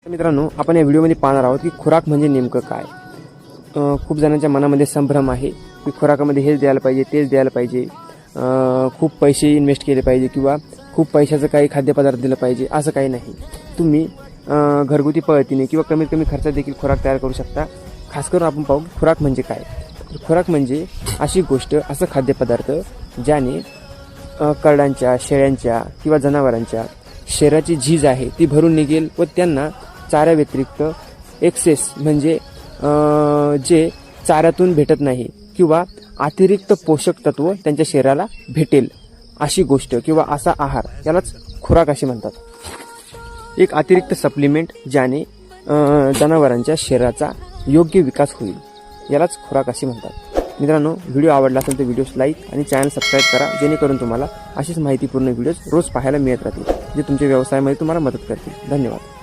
मित्रांनो, आपण या व्हिडिओमध्ये पाहणार आहोत की खुराक म्हणजे नेमकं काय. खूप जणांच्या मनामध्ये संभ्रम आहे की खुराकामध्ये हेच द्यायला पाहिजे, तेच द्यायला पाहिजे, खूप पैसे इन्व्हेस्ट केले पाहिजे किंवा खूप पैशाचं काही खाद्यपदार्थ दिलं पाहिजे. असं काही नाही. तुम्ही घरगुती पद्धतीने किंवा कमीत कमी खर्चात देखील खुराक तयार करू शकता. खास करून आपण पाहू खुराक म्हणजे काय. खुराक म्हणजे अशी गोष्ट, असं खाद्यपदार्थ ज्याने करडांच्या, शेळ्यांच्या किंवा जनावरांच्या शरीराची झीज आहे ती भरून निघेल व त्यांना चाऱ्या व्यतिरिक्त एक्सेस म्हणजे जे चाऱ्यातून भेटत नाही किंवा अतिरिक्त पोषक तत्व त्यांच्या शरीराला भेटेल अशी गोष्ट किंवा असा आहार, यालाच खुराक असे म्हणतात. एक अतिरिक्त सप्लिमेंट ज्याने जनावरांच्या शरीराचा योग्य विकास होईल, यालाच खुराक असे म्हणतात. मित्रांनो, व्हिडिओ आवडला असेल तर व्हिडिओस लाईक आणि चॅनल सबस्क्राईब करा, जेणेकरून तुम्हाला अशीच माहितीपूर्ण व्हिडिओज रोज पाहायला मिळत राहतील, जे तुमच्या व्यवसायामध्ये तुम्हाला मदत करतील. धन्यवाद.